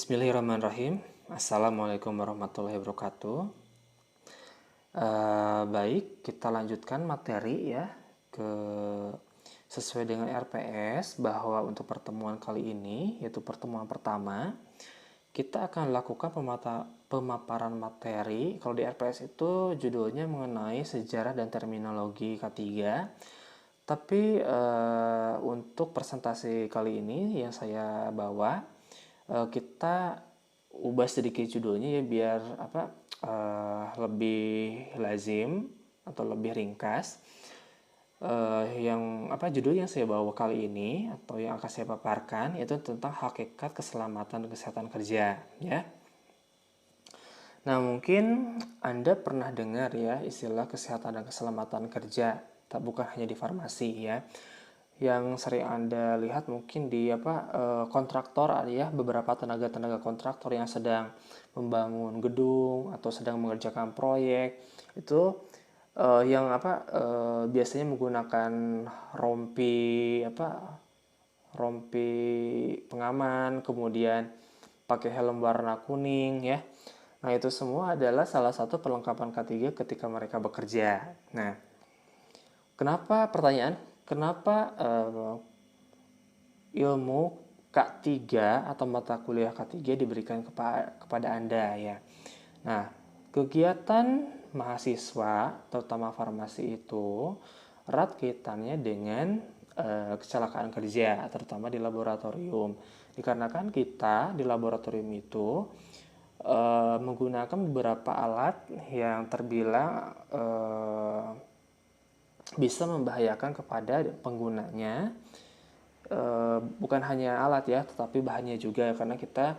Bismillahirrahmanirrahim. Assalamualaikum warahmatullahi wabarakatuh. Baik, kita lanjutkan materi ya ke sesuai dengan RPS bahwa untuk pertemuan kali ini yaitu pertemuan pertama kita akan lakukan pemaparan materi. Kalau di RPS itu judulnya mengenai sejarah dan terminologi K3. Tapi untuk presentasi kali ini yang saya bawa kita ubah sedikit judulnya ya biar lebih lazim atau lebih ringkas. Judul yang saya bawa kali ini atau yang akan saya paparkan itu tentang hakikat keselamatan dan kesehatan kerja ya. Nah, mungkin Anda pernah dengar ya istilah kesehatan dan keselamatan kerja, bukan hanya di farmasi ya. Yang sering Anda lihat mungkin di kontraktor ada ya, beberapa tenaga-tenaga kontraktor yang sedang membangun gedung atau sedang mengerjakan proyek itu biasanya menggunakan rompi pengaman, kemudian pakai helm warna kuning ya. Nah, itu semua adalah salah satu perlengkapan K3 ketika mereka bekerja. Nah, kenapa ilmu K3 atau mata kuliah K3 diberikan kepada Anda ya. Nah, kegiatan mahasiswa terutama farmasi itu erat kaitannya dengan kecelakaan kerja terutama di laboratorium. Dikarenakan kita di laboratorium itu menggunakan beberapa alat yang terbilang bisa membahayakan kepada penggunanya. Bukan hanya alat ya, tetapi bahannya juga, karena kita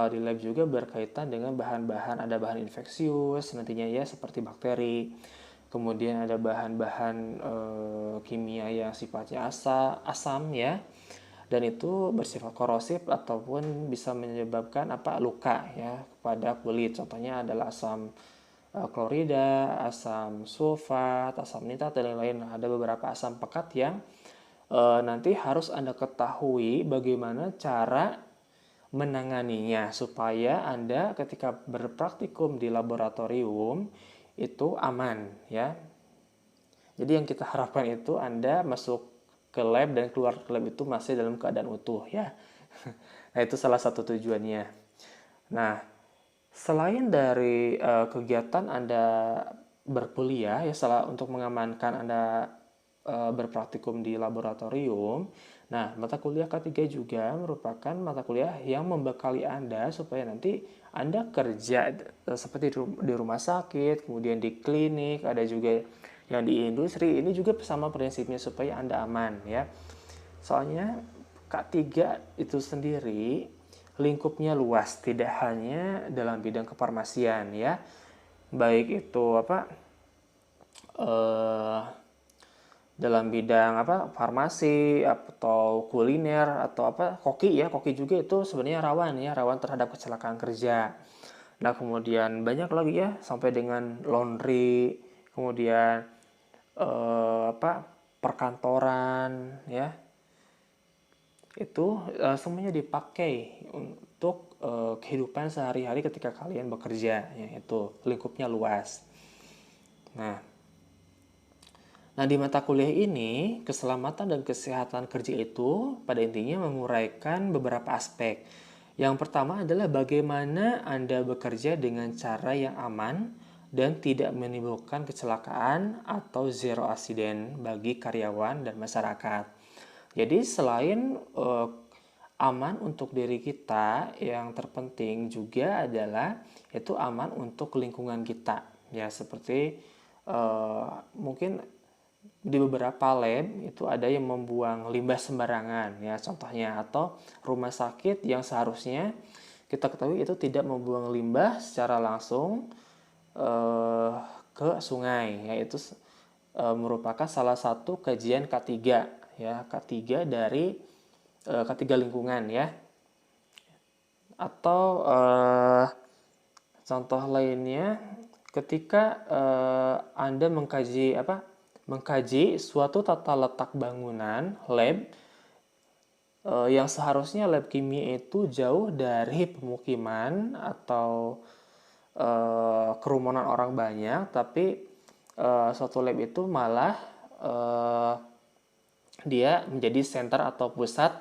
di lab juga berkaitan dengan bahan-bahan, ada bahan infeksius nantinya ya seperti bakteri, kemudian ada bahan-bahan kimia yang sifatnya asam ya, dan itu bersifat korosif ataupun bisa menyebabkan luka ya pada kulit. Contohnya adalah asam klorida, asam sulfat, asam nitrat, dan lain-lain. Ada beberapa asam pekat yang nanti harus Anda ketahui bagaimana cara menanganinya supaya Anda ketika berpraktikum di laboratorium itu aman ya. Jadi yang kita harapkan itu Anda masuk ke lab dan keluar ke lab itu masih dalam keadaan utuh ya. Nah, itu salah satu tujuannya. Nah, selain dari kegiatan Anda berkuliah ya, untuk mengamankan Anda berpraktikum di laboratorium, nah mata kuliah K3 juga merupakan mata kuliah yang membekali Anda supaya nanti Anda kerja seperti di rumah sakit, kemudian di klinik, ada juga yang di industri. Ini juga sama prinsipnya supaya Anda aman ya. Soalnya K3 itu sendiri lingkupnya luas, tidak hanya dalam bidang kefarmasian ya, baik itu dalam bidang farmasi atau kuliner atau koki ya. Koki juga itu sebenarnya rawan terhadap kecelakaan kerja. Nah, kemudian banyak lagi ya sampai dengan laundry, kemudian perkantoran ya. Itu semuanya dipakai untuk kehidupan sehari-hari ketika kalian bekerja ya, itu lingkupnya luas. Nah, di mata kuliah ini keselamatan dan kesehatan kerja itu pada intinya menguraikan beberapa aspek. Yang pertama adalah bagaimana Anda bekerja dengan cara yang aman dan tidak menimbulkan kecelakaan atau zero accident bagi karyawan dan masyarakat. Jadi selain aman untuk diri kita, yang terpenting juga adalah itu aman untuk lingkungan kita. Ya, seperti mungkin di beberapa lab itu ada yang membuang limbah sembarangan ya contohnya, atau rumah sakit yang seharusnya kita ketahui itu tidak membuang limbah secara langsung ke sungai, yaitu merupakan salah satu kajian K3 ya, K3 dari K3 lingkungan ya. Atau contoh lainnya ketika Anda mengkaji suatu tata letak bangunan lab yang seharusnya lab kimia itu jauh dari pemukiman atau kerumunan orang banyak, tapi suatu lab itu malah eh, dia menjadi center atau pusat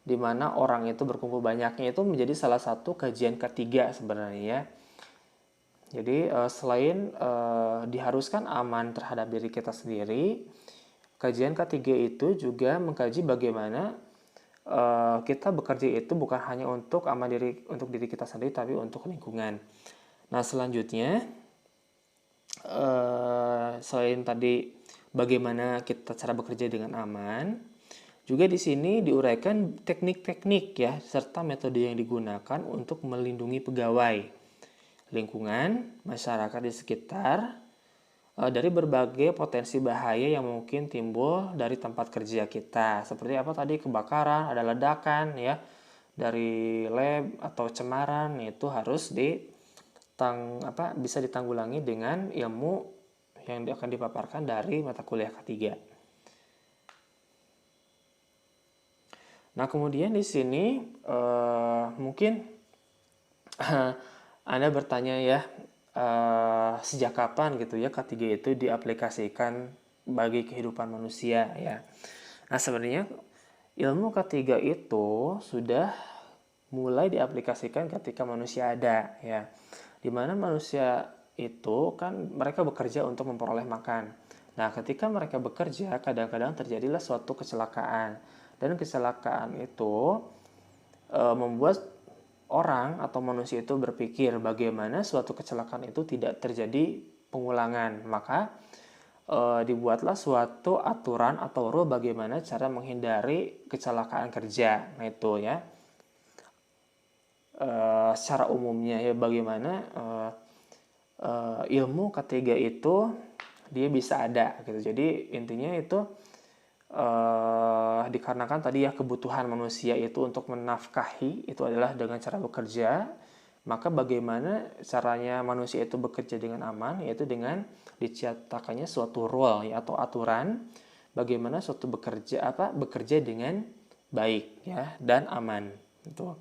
di mana orang itu berkumpul banyaknya, itu menjadi salah satu kajian ketiga sebenarnya ya. Jadi selain diharuskan aman terhadap diri kita sendiri, kajian ketiga itu juga mengkaji bagaimana kita bekerja itu bukan hanya untuk aman untuk diri kita sendiri, tapi untuk lingkungan. Nah selanjutnya selain tadi bagaimana kita cara bekerja dengan aman, juga di sini diuraikan teknik-teknik ya serta metode yang digunakan untuk melindungi pegawai, lingkungan, masyarakat di sekitar dari berbagai potensi bahaya yang mungkin timbul dari tempat kerja kita. Seperti apa tadi, kebakaran, ada ledakan ya dari lab atau cemaran, itu harus bisa ditanggulangi dengan ilmu yang akan dipaparkan dari mata kuliah ketiga. Nah, kemudian di sini mungkin Anda bertanya ya, sejak kapan gitu ya K3 itu diaplikasikan bagi kehidupan manusia ya. Nah, sebenarnya ilmu K3 itu sudah mulai diaplikasikan ketika manusia ada ya. Dimana manusia itu kan mereka bekerja untuk memperoleh makan. Nah, ketika mereka bekerja, kadang-kadang terjadilah suatu kecelakaan. Dan kecelakaan itu membuat orang atau manusia itu berpikir bagaimana suatu kecelakaan itu tidak terjadi pengulangan. Maka dibuatlah suatu aturan atau rule bagaimana cara menghindari kecelakaan kerja. Nah itu ya, secara umumnya ya bagaimana ilmu ketiga itu dia bisa ada gitu. Jadi intinya itu dikarenakan tadi ya kebutuhan manusia itu untuk menafkahi itu adalah dengan cara bekerja, maka bagaimana caranya manusia itu bekerja dengan aman, yaitu dengan diciptakannya suatu rule ya, atau aturan bagaimana suatu bekerja dengan baik ya dan aman gitu.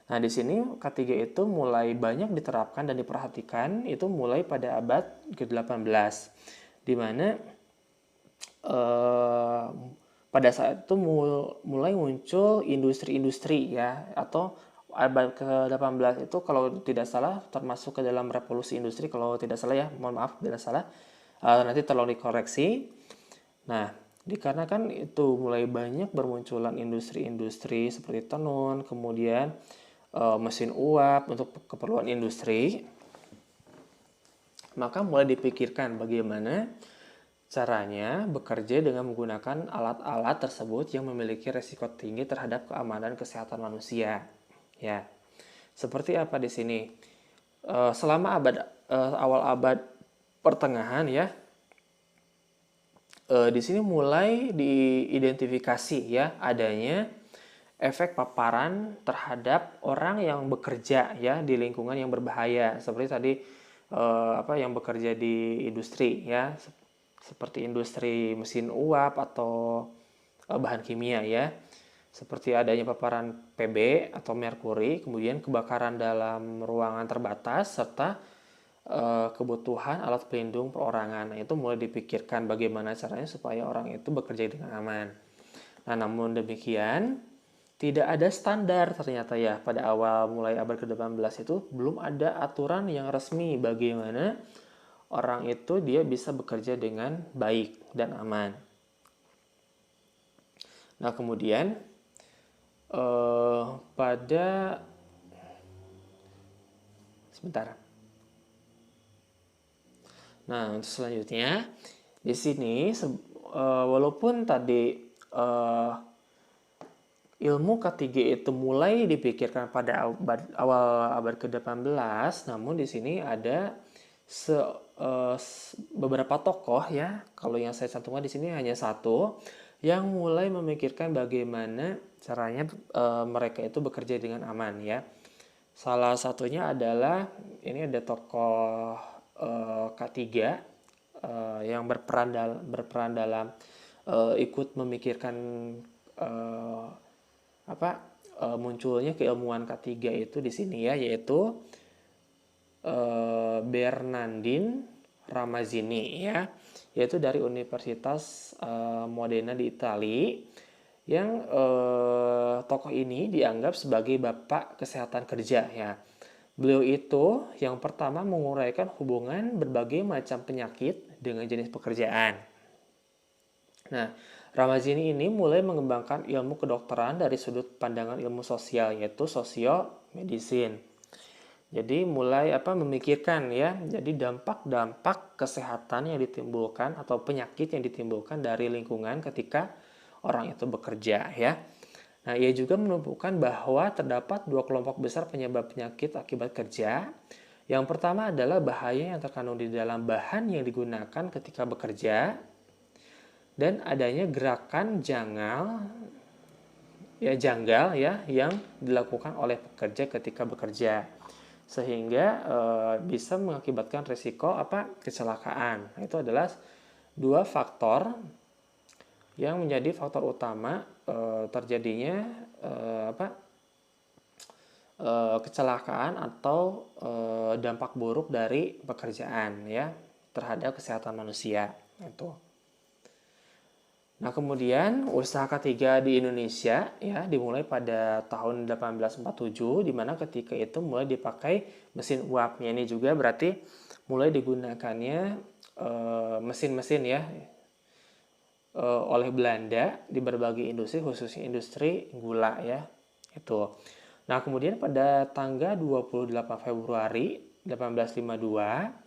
Nah, di sini ketiga itu mulai banyak diterapkan dan diperhatikan itu mulai pada abad ke-18, di mana pada saat itu mulai muncul industri-industri ya, atau abad ke-18 itu kalau tidak salah termasuk ke dalam revolusi industri, kalau tidak salah ya, mohon maaf tidak salah, nanti tolong dikoreksi. Nah, dikarenakan itu mulai banyak bermunculan industri-industri seperti tenun, kemudian mesin uap untuk keperluan industri, maka mulai dipikirkan bagaimana caranya bekerja dengan menggunakan alat-alat tersebut yang memiliki resiko tinggi terhadap keamanan kesehatan manusia. Ya, seperti apa di sini? Selama awal abad pertengahan ya, di sini mulai diidentifikasi ya adanya efek paparan terhadap orang yang bekerja ya di lingkungan yang berbahaya, seperti tadi yang bekerja di industri ya, seperti industri mesin uap atau bahan kimia ya, seperti adanya paparan Pb atau merkuri, kemudian kebakaran dalam ruangan terbatas, serta kebutuhan alat pelindung perorangan. Nah, itu mulai dipikirkan bagaimana caranya supaya orang itu bekerja dengan aman. Nah, namun demikian tidak ada standar ternyata ya, pada awal mulai abad ke-18 itu belum ada aturan yang resmi bagaimana orang itu dia bisa bekerja dengan baik dan aman. Nah, kemudian pada sebentar. Nah, untuk selanjutnya di sini walaupun tadi ilmu ketiga itu mulai dipikirkan pada awal abad ke-18, namun di sini ada beberapa tokoh ya. Kalau yang saya cantumkan di sini hanya satu yang mulai memikirkan bagaimana caranya mereka itu bekerja dengan aman ya. Salah satunya adalah ini ada tokoh K3 yang berperan dalam ikut memikirkan munculnya keilmuan K3 itu di sini ya, yaitu Bernardin Ramazzini ya, yaitu dari Universitas Modena di Italia, yang tokoh ini dianggap sebagai bapak kesehatan kerja ya. Beliau itu yang pertama menguraikan hubungan berbagai macam penyakit dengan jenis pekerjaan. Nah, Ramazzini ini mulai mengembangkan ilmu kedokteran dari sudut pandangan ilmu sosial, yaitu sosiomedicine. Jadi mulai memikirkan ya, jadi dampak-dampak kesehatan yang ditimbulkan atau penyakit yang ditimbulkan dari lingkungan ketika orang itu bekerja ya. Nah, ia juga menemukan bahwa terdapat dua kelompok besar penyebab penyakit akibat kerja. Yang pertama adalah bahaya yang terkandung di dalam bahan yang digunakan ketika bekerja, dan adanya gerakan janggal ya yang dilakukan oleh pekerja ketika bekerja, sehingga bisa mengakibatkan risiko kecelakaan. Nah, itu adalah dua faktor yang menjadi faktor utama terjadinya kecelakaan atau dampak buruk dari pekerjaan ya terhadap kesehatan manusia itu. Nah, kemudian usaha ketiga di Indonesia ya dimulai pada tahun 1847, di mana ketika itu mulai dipakai mesin uap. Ini juga berarti mulai digunakannya mesin-mesin ya oleh Belanda di berbagai industri, khususnya industri gula ya. Itu. Nah, kemudian pada tanggal 28 Februari 1852,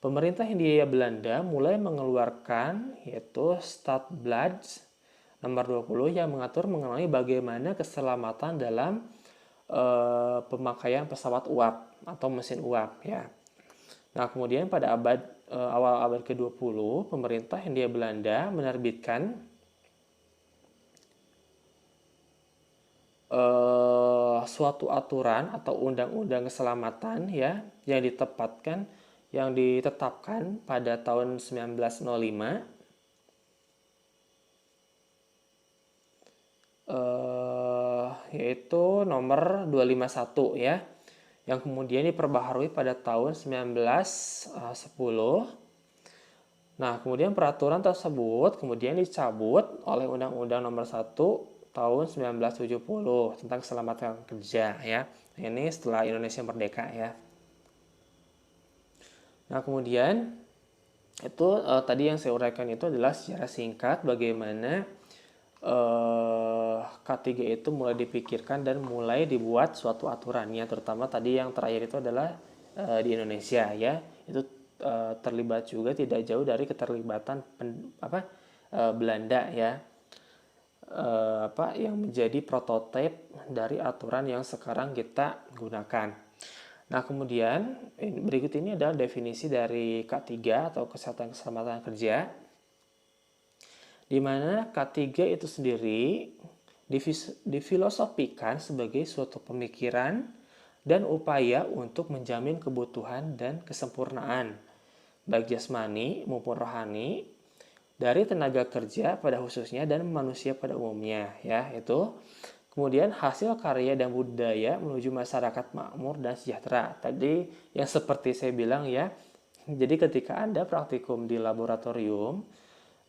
pemerintah Hindia Belanda mulai mengeluarkan yaitu Stadblad nomor 20 yang mengatur mengenai bagaimana keselamatan dalam pemakaian pesawat uap atau mesin uap ya. Nah, kemudian pada awal abad ke-20, pemerintah Hindia Belanda menerbitkan suatu aturan atau undang-undang keselamatan ya yang ditetapkan pada tahun 1905 yaitu nomor 251 ya, yang kemudian diperbaharui pada tahun 1910. Nah, kemudian peraturan tersebut kemudian dicabut oleh Undang-Undang nomor 1 tahun 1970 tentang keselamatan kerja ya. Ini setelah Indonesia merdeka ya. Nah, kemudian itu tadi yang saya uraikan itu adalah secara singkat bagaimana K3 itu mulai dipikirkan dan mulai dibuat suatu aturannya, terutama tadi yang terakhir itu adalah di Indonesia ya. Itu terlibat juga tidak jauh dari keterlibatan Belanda ya. Yang menjadi prototipe dari aturan yang sekarang kita gunakan. Nah, kemudian berikut ini adalah definisi dari K3 atau kesehatan keselamatan kerja, di mana K3 itu sendiri difilosofikan sebagai suatu pemikiran dan upaya untuk menjamin kebutuhan dan kesempurnaan baik jasmani maupun rohani dari tenaga kerja pada khususnya dan manusia pada umumnya ya. Itu kemudian hasil karya dan budaya menuju masyarakat makmur dan sejahtera. Tadi yang seperti saya bilang ya, jadi ketika Anda praktikum di laboratorium,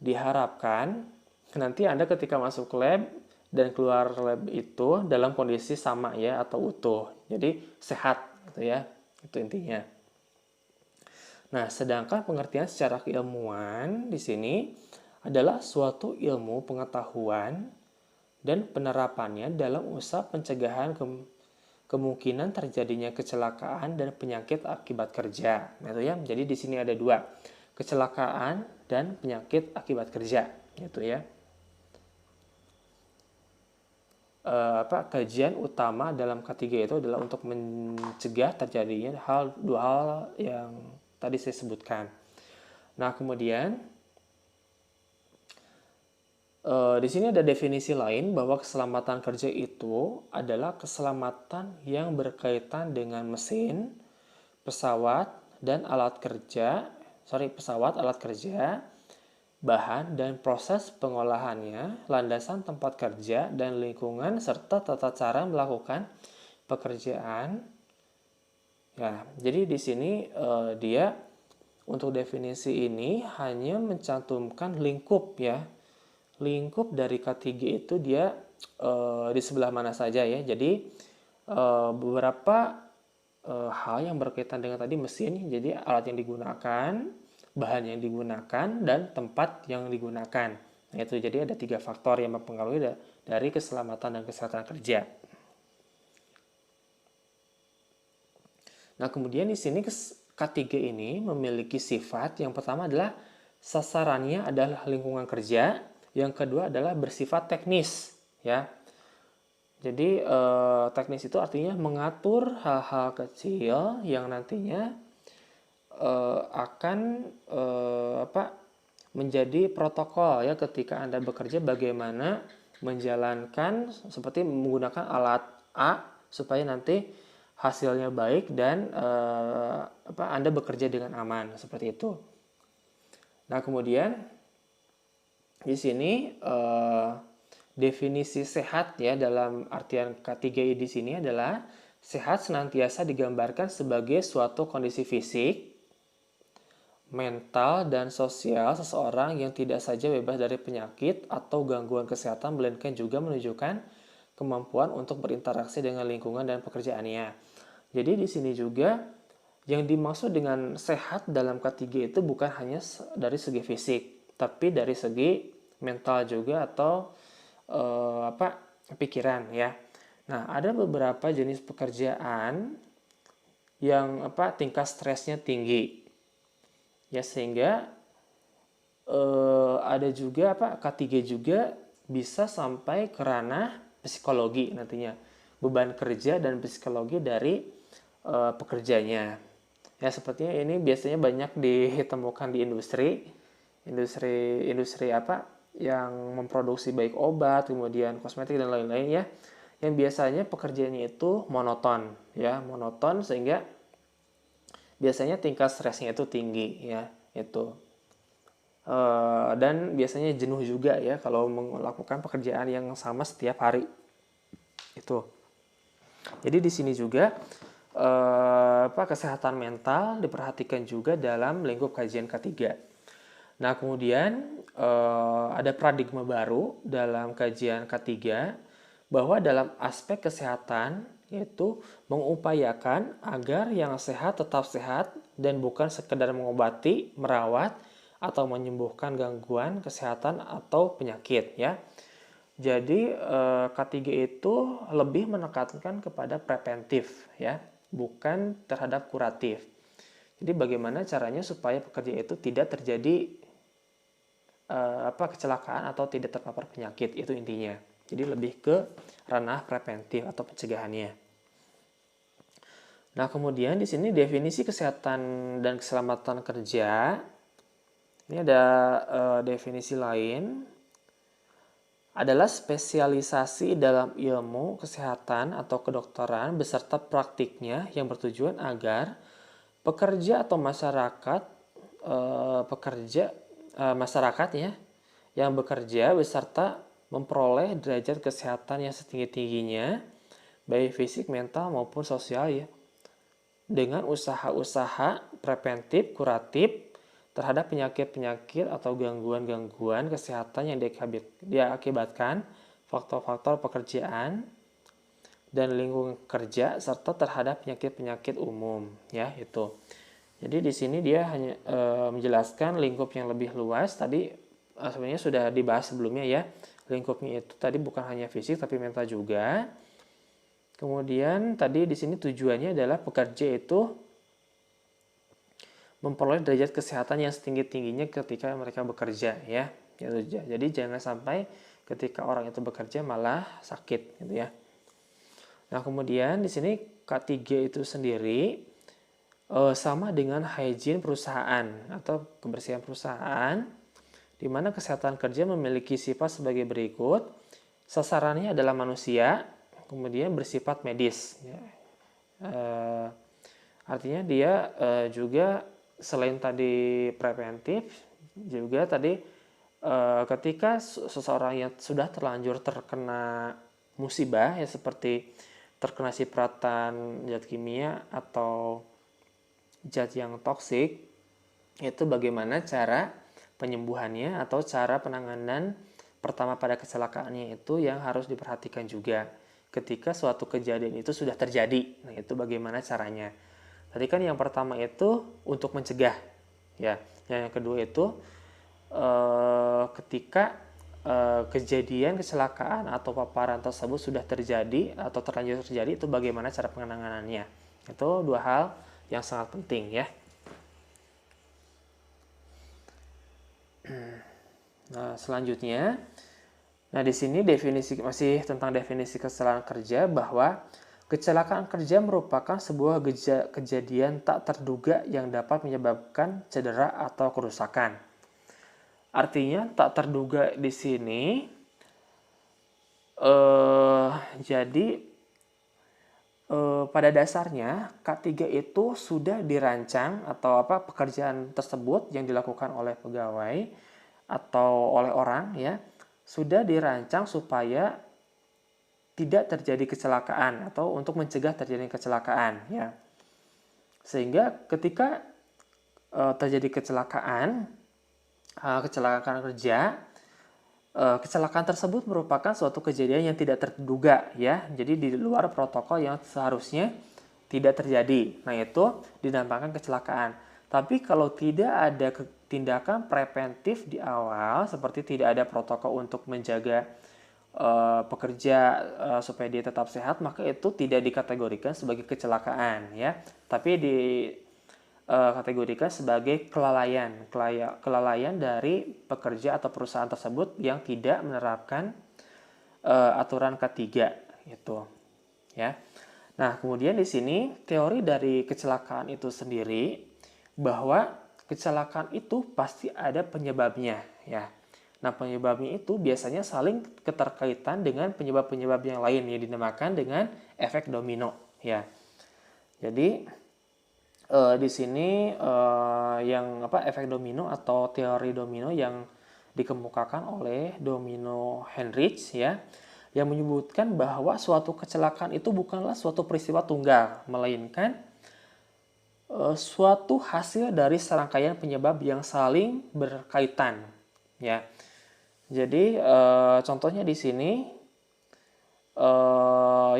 diharapkan nanti Anda ketika masuk lab dan keluar lab itu dalam kondisi sama ya atau utuh. Jadi sehat gitu ya. Itu intinya. Nah, sedangkan pengertian secara keilmuan di sini adalah suatu ilmu pengetahuan dan penerapannya dalam usaha pencegahan kemungkinan terjadinya kecelakaan dan penyakit akibat kerja. Nah, itu ya. Jadi di sini ada dua, kecelakaan dan penyakit akibat kerja, gitu ya. Kajian utama dalam K3 itu adalah untuk mencegah terjadinya dua hal yang tadi saya sebutkan. Nah, kemudian di sini ada definisi lain bahwa keselamatan kerja itu adalah keselamatan yang berkaitan dengan mesin, pesawat, alat kerja, bahan dan proses pengolahannya, landasan tempat kerja dan lingkungan, serta tata cara melakukan pekerjaan. Ya, jadi di sini dia untuk definisi ini hanya mencantumkan lingkup ya. Lingkup dari K3 itu dia di sebelah mana saja ya. Jadi beberapa hal yang berkaitan dengan tadi mesin, jadi alat yang digunakan, bahan yang digunakan, dan tempat yang digunakan. Nah, itu jadi ada 3 faktor yang mempengaruhi dari keselamatan dan kesehatan kerja. Nah, kemudian di sini K3 ini memiliki sifat yang pertama adalah sasarannya adalah lingkungan kerja, yang kedua adalah bersifat teknis, ya. Jadi teknis itu artinya mengatur hal-hal kecil yang nantinya akan menjadi protokol ya ketika Anda bekerja, bagaimana menjalankan seperti menggunakan alat A supaya nanti hasilnya baik dan Anda bekerja dengan aman seperti itu. Nah, kemudian di sini definisi sehat ya dalam artian K3I di sini adalah sehat senantiasa digambarkan sebagai suatu kondisi fisik, mental, dan sosial seseorang yang tidak saja bebas dari penyakit atau gangguan kesehatan, melainkan juga menunjukkan kemampuan untuk berinteraksi dengan lingkungan dan pekerjaannya. Jadi di sini juga yang dimaksud dengan sehat dalam K3 itu bukan hanya dari segi fisik, tapi dari segi mental juga atau pikiran ya. Nah, ada beberapa jenis pekerjaan yang tingkat stresnya tinggi. Ya, sehingga ada juga K3 juga bisa sampai ke ranah psikologi nantinya, beban kerja dan psikologi dari pekerjanya. Ya, sepertinya ini biasanya banyak ditemukan di industri yang memproduksi baik obat, kemudian kosmetik dan lain-lain ya, yang biasanya pekerjaannya itu monoton ya, monoton sehingga biasanya tingkat stresnya itu tinggi ya, itu dan biasanya jenuh juga ya kalau melakukan pekerjaan yang sama setiap hari itu. Jadi di sini juga kesehatan mental diperhatikan juga dalam lingkup kajian K3. Nah, kemudian ada paradigma baru dalam kajian K3 bahwa dalam aspek kesehatan yaitu mengupayakan agar yang sehat tetap sehat dan bukan sekedar mengobati, merawat, atau menyembuhkan gangguan kesehatan atau penyakit ya. Jadi K3 itu lebih menekankan kepada preventif ya, bukan terhadap kuratif. Jadi bagaimana caranya supaya pekerja itu tidak terjadi kecelakaan atau tidak terpapar penyakit, itu intinya. Jadi lebih ke ranah preventif atau pencegahannya. Nah, kemudian di sini definisi kesehatan dan keselamatan kerja. Ini ada definisi lain, adalah spesialisasi dalam ilmu kesehatan atau kedokteran beserta praktiknya yang bertujuan agar pekerja atau masyarakat masyarakat ya yang bekerja beserta memperoleh derajat kesehatan yang setinggi-tingginya, baik fisik, mental maupun sosial ya, dengan usaha-usaha preventif, kuratif terhadap penyakit-penyakit atau gangguan-gangguan kesehatan yang diakibatkan faktor-faktor pekerjaan dan lingkungan kerja serta terhadap penyakit-penyakit umum ya, itu. Jadi di sini dia hanya menjelaskan lingkup yang lebih luas. Tadi sebenarnya sudah dibahas sebelumnya ya. Lingkupnya itu tadi bukan hanya fisik tapi mental juga. Kemudian tadi di sini tujuannya adalah pekerja itu memperoleh derajat kesehatan yang setinggi-tingginya ketika mereka bekerja ya. Jadi jangan sampai ketika orang itu bekerja malah sakit gitu ya. Nah, kemudian di sini K3 itu sendiri sama dengan hygiene perusahaan atau kebersihan perusahaan, di mana kesehatan kerja memiliki sifat sebagai berikut. Sasarannya adalah manusia, kemudian bersifat medis. Ya. Artinya dia juga selain tadi preventif, juga tadi ketika seseorang yang sudah terlanjur terkena musibah ya seperti terkena cipratan zat kimia atau zat yang toksik, itu bagaimana cara penyembuhannya atau cara penanganan pertama pada kecelakaannya itu yang harus diperhatikan juga ketika suatu kejadian itu sudah terjadi. Nah, itu bagaimana caranya. Tadi kan yang pertama itu untuk mencegah ya. Yang kedua itu ketika kejadian kecelakaan atau paparan tersebut sudah terjadi atau terlanjur terjadi, itu bagaimana cara penanganannya. Itu dua hal yang sangat penting ya. Nah, selanjutnya, di sini definisi masih tentang definisi kecelakaan kerja, bahwa kecelakaan kerja merupakan sebuah kejadian tak terduga yang dapat menyebabkan cedera atau kerusakan. Artinya tak terduga di sini jadi pada dasarnya K3 itu sudah dirancang atau pekerjaan tersebut yang dilakukan oleh pegawai atau oleh orang ya sudah dirancang supaya tidak terjadi kecelakaan atau untuk mencegah terjadi kecelakaan ya. Sehingga ketika terjadi kecelakaan kerja, kecelakaan tersebut merupakan suatu kejadian yang tidak terduga ya. Jadi di luar protokol yang seharusnya tidak terjadi. Nah, itu dinamakan kecelakaan. Tapi kalau tidak ada tindakan preventif di awal, seperti tidak ada protokol untuk menjaga pekerja supaya dia tetap sehat, maka itu tidak dikategorikan sebagai kecelakaan ya. Tapi dikategorikan sebagai kelalaian dari pekerja atau perusahaan tersebut yang tidak menerapkan aturan K3 gitu ya. Nah, kemudian di sini teori dari kecelakaan itu sendiri bahwa kecelakaan itu pasti ada penyebabnya ya. Nah, penyebabnya itu biasanya saling keterkaitan dengan penyebab-penyebab yang lain yang dinamakan dengan efek domino ya. Jadi di sini yang efek domino atau teori domino yang dikemukakan oleh Domino Heinrich ya, yang menyebutkan bahwa suatu kecelakaan itu bukanlah suatu peristiwa tunggal, melainkan suatu hasil dari serangkaian penyebab yang saling berkaitan ya. Jadi contohnya di sini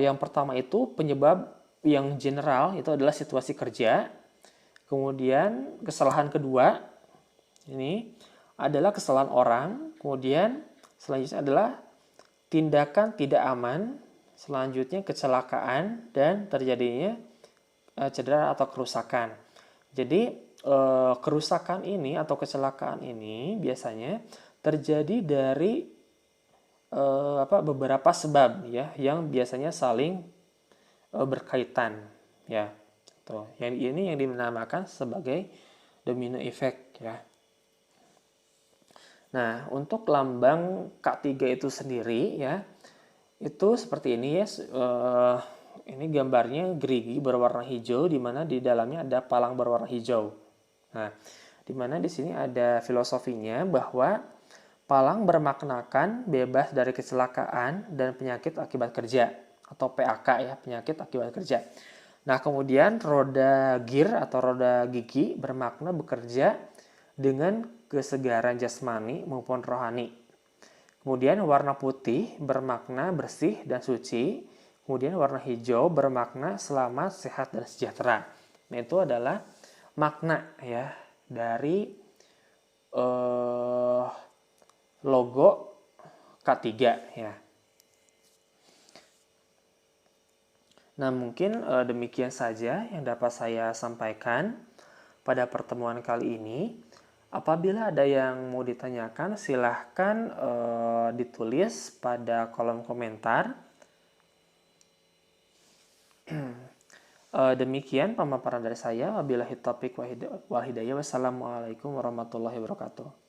yang pertama itu penyebab yang general itu adalah situasi kerja. Kemudian kesalahan kedua ini adalah kesalahan orang. Kemudian selanjutnya adalah tindakan tidak aman. Selanjutnya kecelakaan dan terjadinya cedera atau kerusakan. Jadi kerusakan ini atau kecelakaan ini biasanya terjadi dari beberapa sebab ya yang biasanya saling berkaitan ya. Tuh, yang ini yang dinamakan sebagai domino effect ya. Nah, untuk lambang K3 itu sendiri ya, itu seperti ini ya. Ini gambarnya gerigi berwarna hijau di mana di dalamnya ada palang berwarna hijau. Nah, di mana di sini ada filosofinya bahwa palang bermaknakan bebas dari kecelakaan dan penyakit akibat kerja atau PAK ya, penyakit akibat kerja. Nah, kemudian roda gear atau roda gigi bermakna bekerja dengan kesegaran jasmani maupun rohani. Kemudian warna putih bermakna bersih dan suci. Kemudian warna hijau bermakna selamat, sehat, dan sejahtera. Nah, itu adalah makna ya dari logo K3 ya. Nah, mungkin demikian saja yang dapat saya sampaikan pada pertemuan kali ini. Apabila ada yang mau ditanyakan, silahkan ditulis pada kolom komentar. Demikian pemaparan dari saya. Wabillahi taufiq wal hidayah. Wassalamualaikum warahmatullahi wabarakatuh.